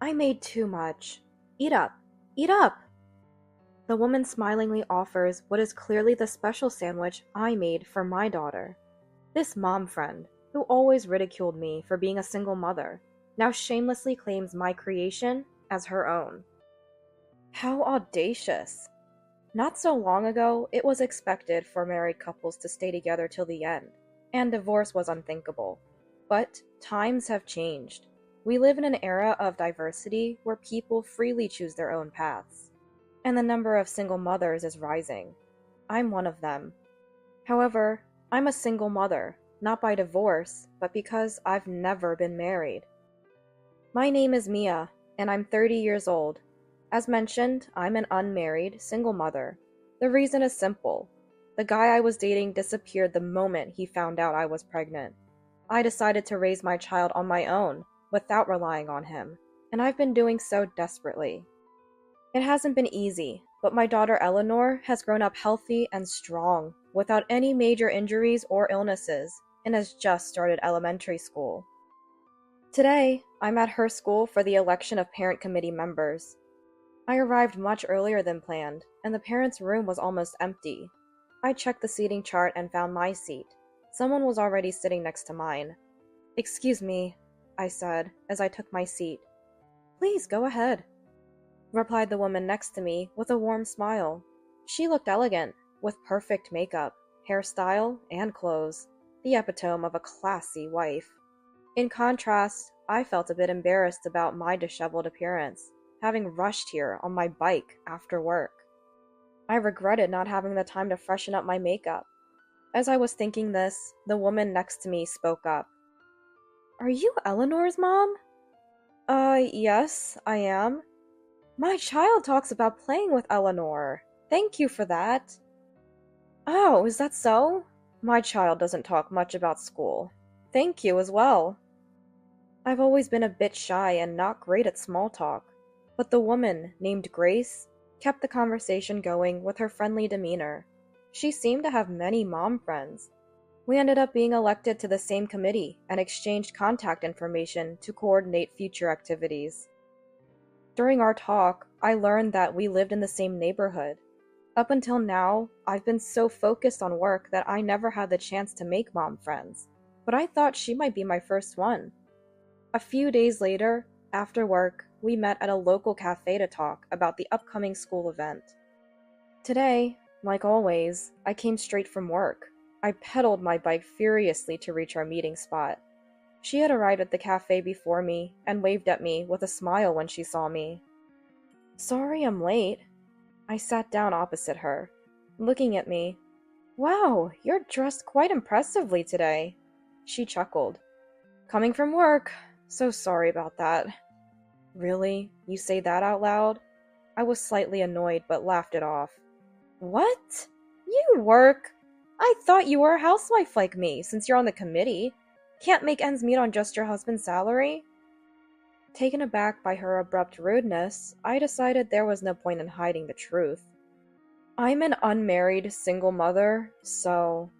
I made too much. Eat up. Eat up! The woman smilingly offers what is clearly the special sandwich I made for my daughter. This mom friend, who always ridiculed me for being a single mother, now shamelessly claims my creation as her own. How audacious! Not so long ago, it was expected for married couples to stay together till the end, and divorce was unthinkable. But times have changed. We live in an era of diversity where people freely choose their own paths, and the number of single mothers is rising. I'm one of them. However, I'm a single mother, not by divorce, but because I've never been married. My name is Mia, and I'm 30 years old. As mentioned, I'm an unmarried, single mother. The reason is simple. The guy I was dating disappeared the moment he found out I was pregnant. I decided to raise my child on my own, without relying on him, and I've been doing so desperately. It hasn't been easy, but my daughter Eleanor has grown up healthy and strong, without any major injuries or illnesses, and has just started elementary school. Today, I'm at her school for the election of parent committee members. I arrived much earlier than planned, and the parents' room was almost empty. I checked the seating chart and found my seat. Someone was already sitting next to mine. "Excuse me," I said, as I took my seat. "Please, go ahead," replied the woman next to me with a warm smile. She looked elegant, with perfect makeup, hairstyle, and clothes, the epitome of a classy wife. In contrast, I felt a bit embarrassed about my disheveled appearance, having rushed here on my bike after work. I regretted not having the time to freshen up my makeup. As I was thinking this, the woman next to me spoke up. "Are you Eleanor's mom?" Yes, I am." "My child talks about playing with Eleanor. Thank you for that." "Oh, is that so? My child doesn't talk much about school. Thank you as well." I've always been a bit shy and not great at small talk, but the woman, named Grace, kept the conversation going with her friendly demeanor. She seemed to have many mom friends. We ended up being elected to the same committee and exchanged contact information to coordinate future activities. During our talk, I learned that we lived in the same neighborhood. Up until now, I've been so focused on work that I never had the chance to make mom friends, but I thought she might be my first one. A few days later, after work, we met at a local cafe to talk about the upcoming school event. Today, like always, I came straight from work. I pedaled my bike furiously to reach our meeting spot. She had arrived at the cafe before me and waved at me with a smile when she saw me. "Sorry I'm late." I sat down opposite her, looking at me. "Wow, you're dressed quite impressively today." She chuckled. "Coming from work. So sorry about that." "Really? You say that out loud?" I was slightly annoyed but laughed it off. "What? You work? I thought you were a housewife like me, since you're on the committee. Can't make ends meet on just your husband's salary?" Taken aback by her abrupt rudeness, I decided there was no point in hiding the truth. "I'm an unmarried, single mother, so—"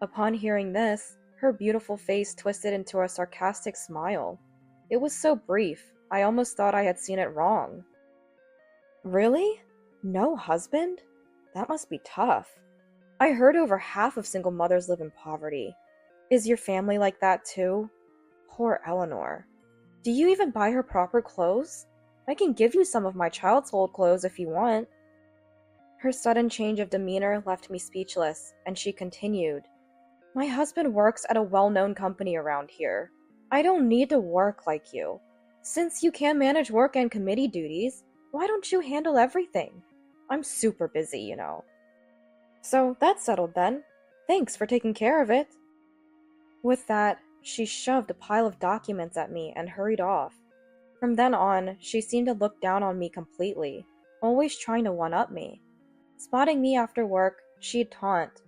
Upon hearing this, her beautiful face twisted into a sarcastic smile. It was so brief, I almost thought I had seen it wrong. "Really? No husband? That must be tough. I heard over half of single mothers live in poverty. Is your family like that too? Poor Eleanor. Do you even buy her proper clothes? I can give you some of my child's old clothes if you want." Her sudden change of demeanor left me speechless, and she continued. "My husband works at a well-known company around here. I don't need to work like you. Since you can manage work and committee duties, why don't you handle everything? I'm super busy, you know." "So that's settled then. Thanks for taking care of it." With that, she shoved a pile of documents at me and hurried off. From then on, she seemed to look down on me completely, always trying to one-up me. Spotting me after work, she'd taunt.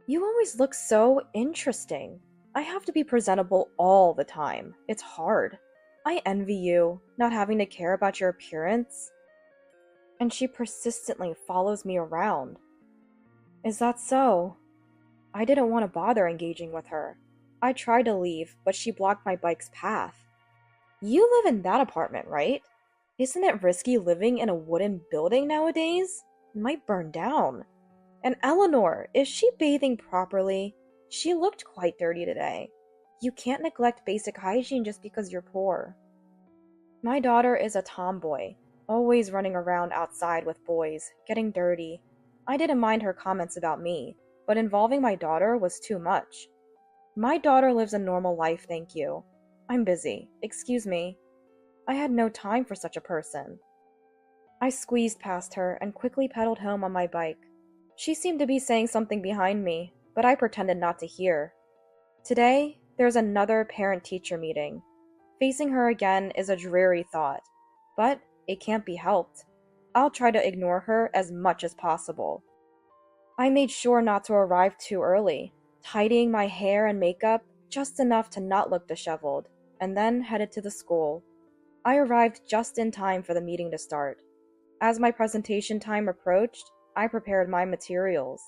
"You always look so interesting. I have to be presentable all the time. It's hard. I envy you, not having to care about your appearance." And she persistently follows me around. Is that so? I didn't want to bother engaging with her. I tried to leave, but she blocked my bike's path. You live in that apartment, right? Isn't it risky living in a wooden building nowadays? It might burn down. And Eleanor, is she bathing properly? She looked quite dirty today. You can't neglect basic hygiene just because you're poor. My daughter is a tomboy, always running around outside with boys, getting dirty. I didn't mind her comments about me, but involving my daughter was too much. My daughter lives a normal life, thank you. I'm busy. Excuse me. I had no time for such a person. I squeezed past her and quickly pedaled home on my bike. She seemed to be saying something behind me, but I pretended not to hear. Today, there's another parent-teacher meeting. Facing her again is a dreary thought, but it can't be helped. I'll try to ignore her as much as possible. I made sure not to arrive too early, tidying my hair and makeup just enough to not look disheveled, and then headed to the school. I arrived just in time for the meeting to start. As my presentation time approached, I prepared my materials.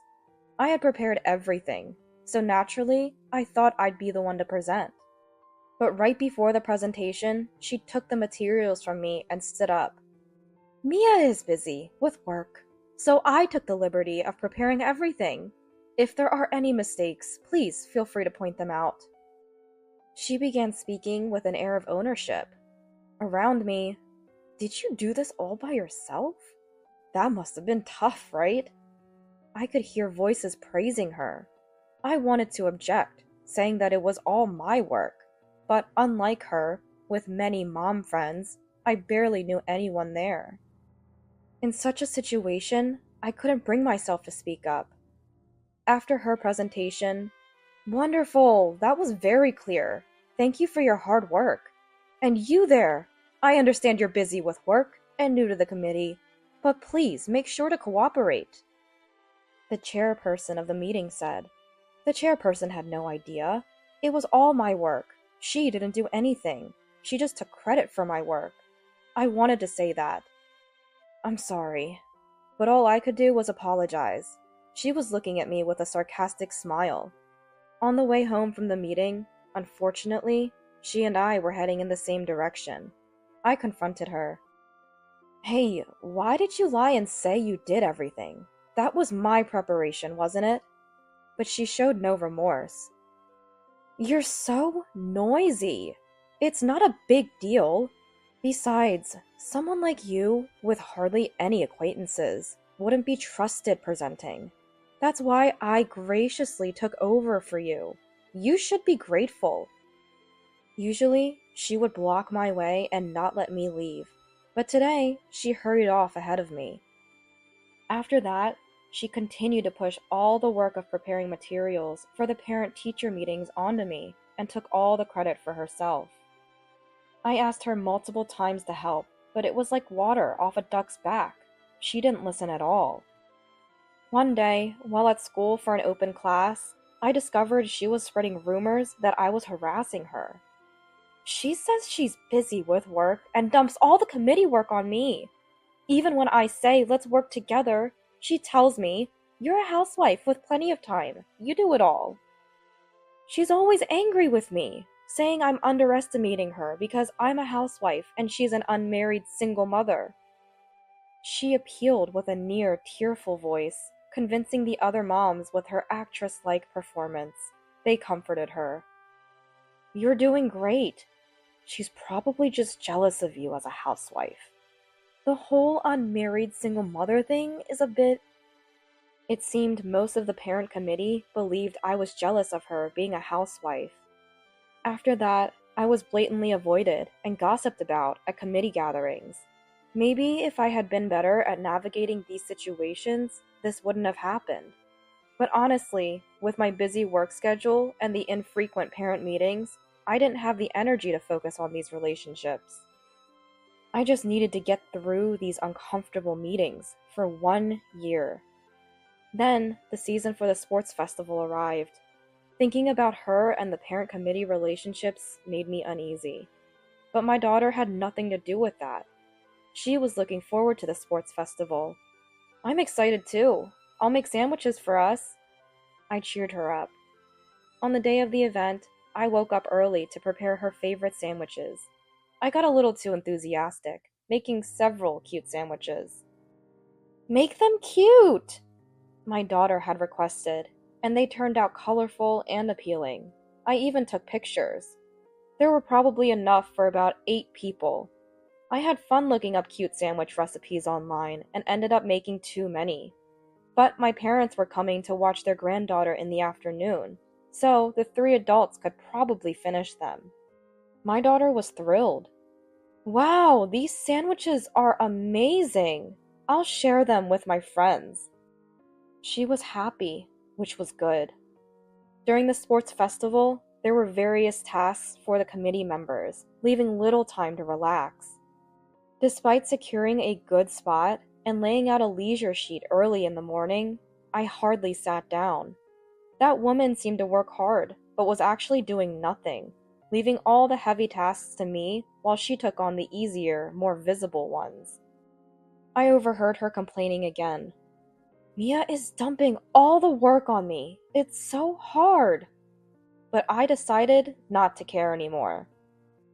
I had prepared everything, so naturally, I thought I'd be the one to present. But right before the presentation, she took the materials from me and stood up. Mia is busy with work, so I took the liberty of preparing everything. If there are any mistakes, please feel free to point them out. She began speaking with an air of ownership. Around me, did you do this all by yourself? That must have been tough, right? I could hear voices praising her. I wanted to object, saying that it was all my work. But unlike her, with many mom friends, I barely knew anyone there. In such a situation, I couldn't bring myself to speak up. After her presentation, wonderful, that was very clear. Thank you for your hard work. And you there, I understand you're busy with work and new to the committee, but please make sure to cooperate. The chairperson of the meeting said. The chairperson had no idea. It was all my work. She didn't do anything. She just took credit for my work. I wanted to say that. I'm sorry. But all I could do was apologize. She was looking at me with a sarcastic smile. On the way home from the meeting, unfortunately, she and I were heading in the same direction. I confronted her. Hey, why did you lie and say you did everything? That was my preparation, wasn't it? But she showed no remorse. You're so noisy. It's not a big deal. Besides, someone like you, with hardly any acquaintances, wouldn't be trusted presenting. That's why I graciously took over for you. You should be grateful. Usually, she would block my way and not let me leave, but today, she hurried off ahead of me. After that, she continued to push all the work of preparing materials for the parent-teacher meetings onto me and took all the credit for herself. I asked her multiple times to help, but it was like water off a duck's back. She didn't listen at all. One day, while at school for an open class, I discovered she was spreading rumors that I was harassing her. She says she's busy with work and dumps all the committee work on me. Even when I say let's work together, she tells me, you're a housewife with plenty of time. You do it all. She's always angry with me, saying I'm underestimating her because I'm a housewife and she's an unmarried single mother. She appealed with a near tearful voice, convincing the other moms with her actress-like performance. They comforted her. You're doing great. She's probably just jealous of you as a housewife. The whole unmarried single mother thing is a bit... It seemed most of the parent committee believed I was jealous of her being a housewife. After that, I was blatantly avoided and gossiped about at committee gatherings. Maybe if I had been better at navigating these situations, this wouldn't have happened. But honestly, with my busy work schedule and the infrequent parent meetings, I didn't have the energy to focus on these relationships. I just needed to get through these uncomfortable meetings for 1 year. Then, the season for the sports festival arrived. Thinking about her and the parent committee relationships made me uneasy. But my daughter had nothing to do with that. She was looking forward to the sports festival. I'm excited too. I'll make sandwiches for us. I cheered her up. On the day of the event, I woke up early to prepare her favorite sandwiches. I got a little too enthusiastic, making several cute sandwiches. Make them cute! My daughter had requested, and they turned out colorful and appealing. I even took pictures. There were probably enough for about 8 people. I had fun looking up cute sandwich recipes online and ended up making too many. But my parents were coming to watch their granddaughter in the afternoon, so the 3 adults could probably finish them. My daughter was thrilled. Wow, these sandwiches are amazing! I'll share them with my friends. She was happy, which was good. During the sports festival, there were various tasks for the committee members, leaving little time to relax. Despite securing a good spot and laying out a leisure sheet early in the morning, I hardly sat down. That woman seemed to work hard, but was actually doing nothing, leaving all the heavy tasks to me while she took on the easier, more visible ones. I overheard her complaining again. Mia is dumping all the work on me. It's so hard. But I decided not to care anymore.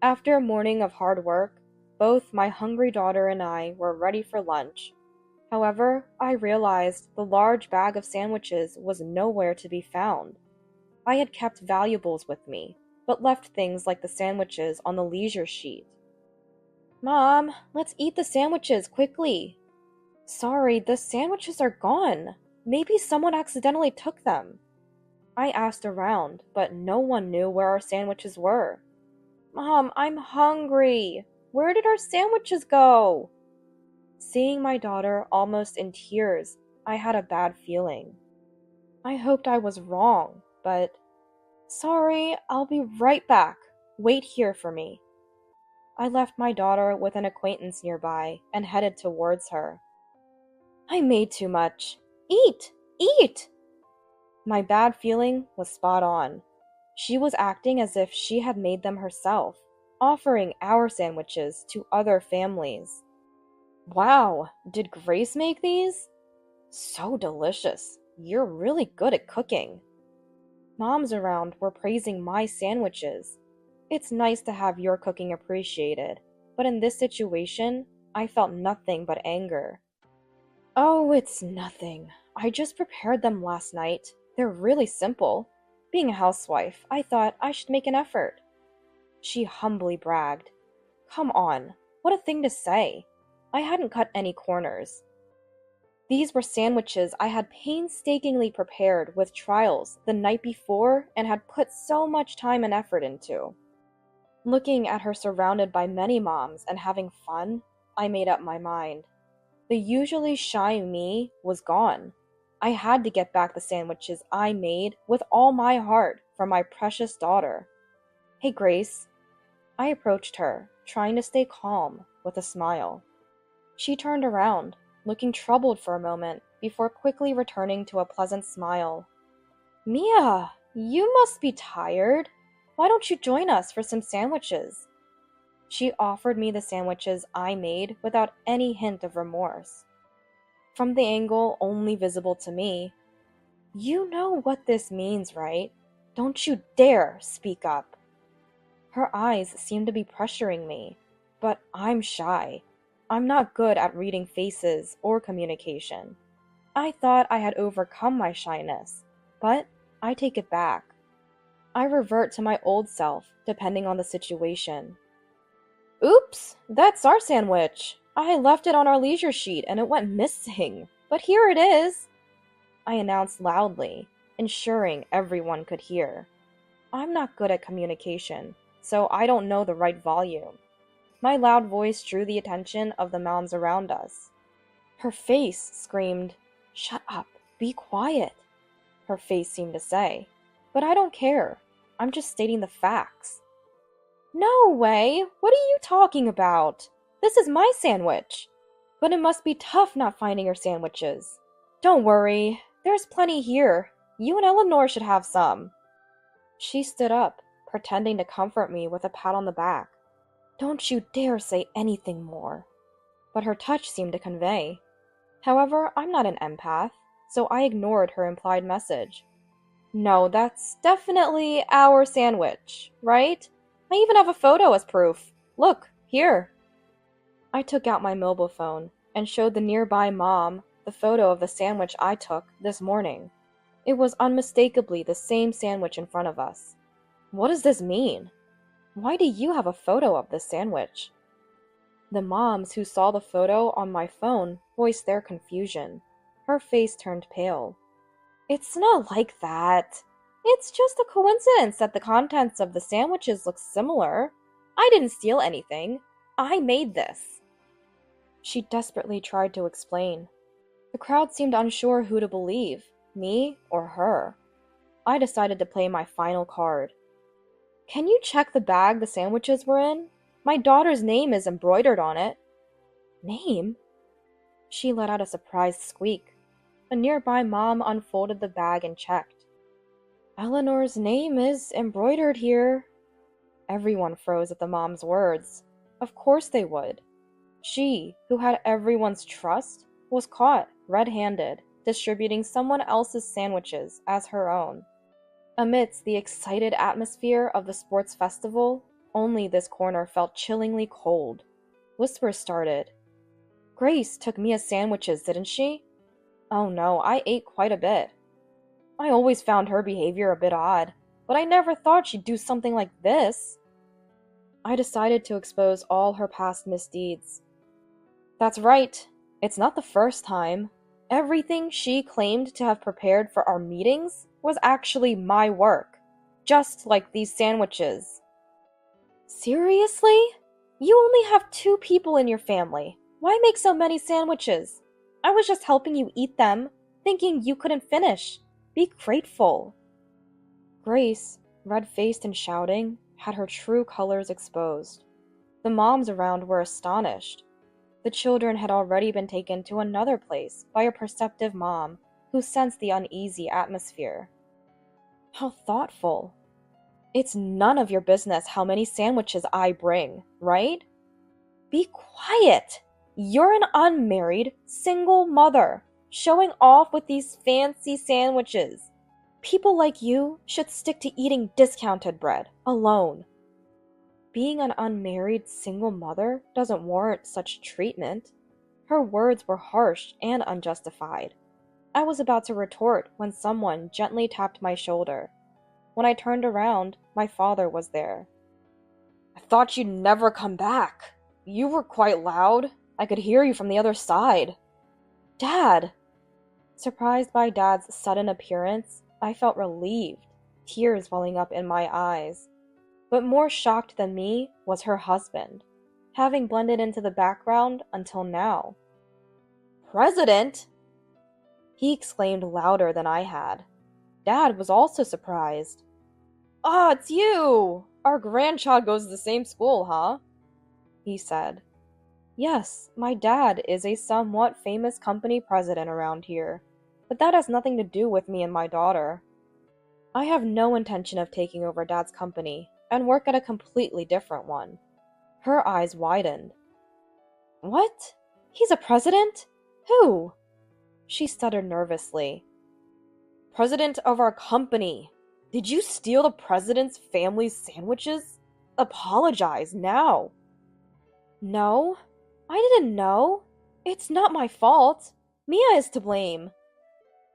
After a morning of hard work, both my hungry daughter and I were ready for lunch. However, I realized the large bag of sandwiches was nowhere to be found. I had kept valuables with me, but left things like the sandwiches on the leisure sheet. Mom, let's eat the sandwiches quickly. Sorry, the sandwiches are gone. Maybe someone accidentally took them. I asked around, but no one knew where our sandwiches were. Mom, I'm hungry. Where did our sandwiches go? Seeing my daughter almost in tears, I had a bad feeling. I hoped I was wrong, but... Sorry, I'll be right back. Wait here for me. I left my daughter with an acquaintance nearby and headed towards her. I made too much. Eat! Eat! My bad feeling was spot on. She was acting as if she had made them herself, offering our sandwiches to other families. Wow, did Grace make these? So delicious. You're really good at cooking. Moms around were praising my sandwiches. It's nice to have your cooking appreciated, but in this situation, I felt nothing but anger. Oh, it's nothing. I just prepared them last night. They're really simple. Being a housewife, I thought I should make an effort. She humbly bragged. Come on, what a thing to say. I hadn't cut any corners. These were sandwiches I had painstakingly prepared with trials the night before and had put so much time and effort into. Looking at her surrounded by many moms and having fun, I made up my mind. The usually shy me was gone. I had to get back the sandwiches I made with all my heart for my precious daughter. Hey, Grace. I approached her, trying to stay calm, with a smile. She turned around, looking troubled for a moment, before quickly returning to a pleasant smile. Mia, you must be tired. Why don't you join us for some sandwiches? She offered me the sandwiches I made without any hint of remorse. From the angle only visible to me, you know what this means, right? Don't you dare speak up. Her eyes seemed to be pressuring me, but I'm shy. I'm not good at reading faces or communication. I thought I had overcome my shyness, but I take it back. I revert to my old self, depending on the situation. Oops, that's our sandwich. I left it on our leisure sheet and it went missing, but here it is, I announced loudly, ensuring everyone could hear. I'm not good at communication, so I don't know the right volume. My loud voice drew the attention of the moms around us. Her face screamed, "Shut up, be quiet," her face seemed to say. But I don't care. I'm just stating the facts. No way! What are you talking about? This is my sandwich. But it must be tough not finding your sandwiches. Don't worry, there's plenty here. You and Eleanor should have some. She stood up, pretending to comfort me with a pat on the back. Don't you dare say anything more. But her touch seemed to convey. However, I'm not an empath, so I ignored her implied message. No, that's definitely our sandwich, right? I even have a photo as proof. Look, Here." I took out my mobile phone and showed the nearby mom the photo of the sandwich I took this morning. It was unmistakably the same sandwich in front of us. "What does this mean? Why do you have a photo of this sandwich?" The moms who saw the photo on my phone voiced their confusion. Her face turned pale. "It's not like that. It's just a coincidence that the contents of the sandwiches look similar. I didn't steal anything. I made this." She desperately tried to explain. The crowd seemed unsure who to believe, me or her. I decided to play my final card. "Can you check the bag the sandwiches were in? My daughter's name is embroidered on it." "Name?" She let out a surprised squeak. A nearby mom unfolded the bag and checked. "Eleanor's name is embroidered here." Everyone froze at the mom's words. Of course they would. She, who had everyone's trust, was caught red-handed, distributing someone else's sandwiches as her own. Amidst the excited atmosphere of the sports festival, only this corner felt chillingly cold. Whispers started. "Grace took Mia's sandwiches, didn't she?" "Oh no, I ate quite a bit." "I always found her behavior a bit odd, but I never thought she'd do something like this." I decided to expose all her past misdeeds. "That's right. It's not the first time. Everything she claimed to have prepared for our meetings was actually my work. Just like these sandwiches." "Seriously? You only have 2 people in your family. Why make so many sandwiches? I was just helping you eat them, thinking you couldn't finish. Be grateful." Grace, red-faced and shouting, had her true colors exposed. The moms around were astonished. The children had already been taken to another place by a perceptive mom who sensed the uneasy atmosphere. How thoughtful. "It's none of your business how many sandwiches I bring, right?" "Be quiet! You're an unmarried, single mother, showing off with these fancy sandwiches. People like you should stick to eating discounted bread, alone." Being an unmarried, single mother doesn't warrant such treatment. Her words were harsh and unjustified. I was about to retort when someone gently tapped my shoulder. When I turned around, my father was there. "I thought you'd never come back. You were quite loud. I could hear you from the other side." "Dad!" Surprised by Dad's sudden appearance, I felt relieved, tears welling up in my eyes. But more shocked than me was her husband, having blended into the background until now. "President?" he exclaimed louder than I had. Dad was also surprised. "Ah, it's you! Our grandchild goes to the same school, huh?" he said. "Yes, my dad is a somewhat famous company president around here, but that has nothing to do with me and my daughter. I have no intention of taking over Dad's company and work at a completely different one." Her eyes widened. "What? He's a president? Who?" She stuttered nervously. "President of our company. Did you steal the president's family's sandwiches? Apologize now." "No, I didn't know. It's not my fault. Mia is to blame."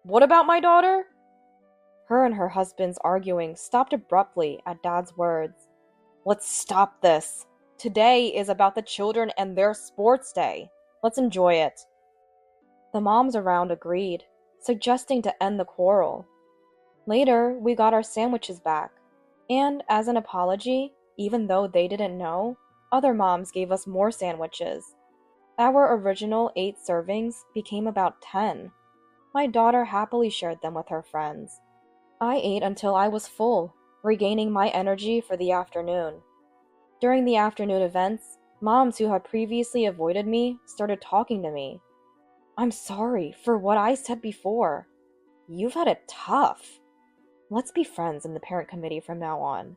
"What about my daughter?" Her and her husband's arguing stopped abruptly at Dad's words. "Let's stop this. Today is about the children and their sports day. Let's enjoy it." The moms around agreed, suggesting to end the quarrel. Later, we got our sandwiches back, and as an apology, even though they didn't know, other moms gave us more sandwiches. Our original 8 servings became about 10. My daughter happily shared them with her friends. I ate until I was full, regaining my energy for the afternoon. During the afternoon events, moms who had previously avoided me started talking to me. "I'm sorry for what I said before. You've had it tough. Let's be friends in the parent committee from now on."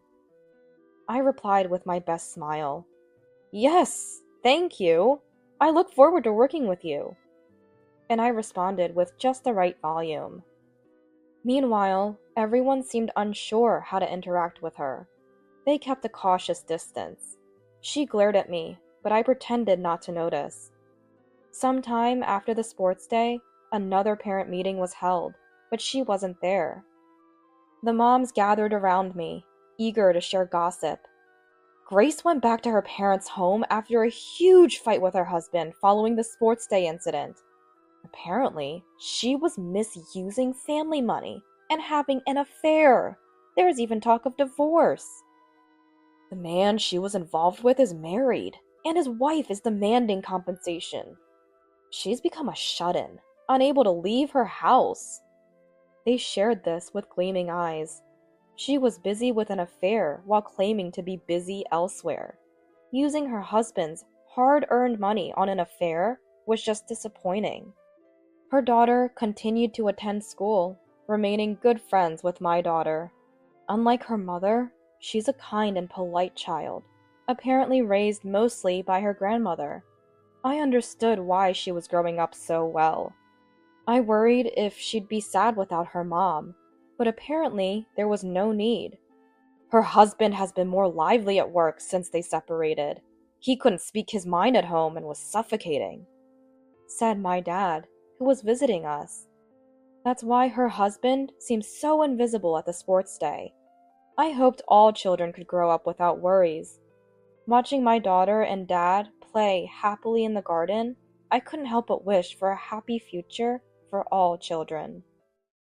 I replied with my best smile. "Yes, thank you. I look forward to working with you." And I responded with just the right volume. Meanwhile, everyone seemed unsure how to interact with her. They kept a cautious distance. She glared at me, but I pretended not to notice. Sometime after the sports day, another parent meeting was held, but she wasn't there. The moms gathered around me, eager to share gossip. Grace went back to her parents' home after a huge fight with her husband following the sports day incident. Apparently, she was misusing family money and having an affair. There's even talk of divorce. The man she was involved with is married, and his wife is demanding compensation. She's become a shut-in, unable to leave her house. They shared this with gleaming eyes. She was busy with an affair while claiming to be busy elsewhere. Using her husband's hard-earned money on an affair was just disappointing. Her daughter continued to attend school, remaining good friends with my daughter. Unlike her mother, she's a kind and polite child, apparently raised mostly by her grandmother. I understood why she was growing up so well. I worried if she'd be sad without her mom, but apparently there was no need. Her husband has been more lively at work since they separated. He couldn't speak his mind at home and was suffocating, said my dad, who was visiting us. That's why her husband seems so invisible at the sports day. I hoped all children could grow up without worries. Watching my daughter and dad play happily in the garden, I couldn't help but wish for a happy future for all children.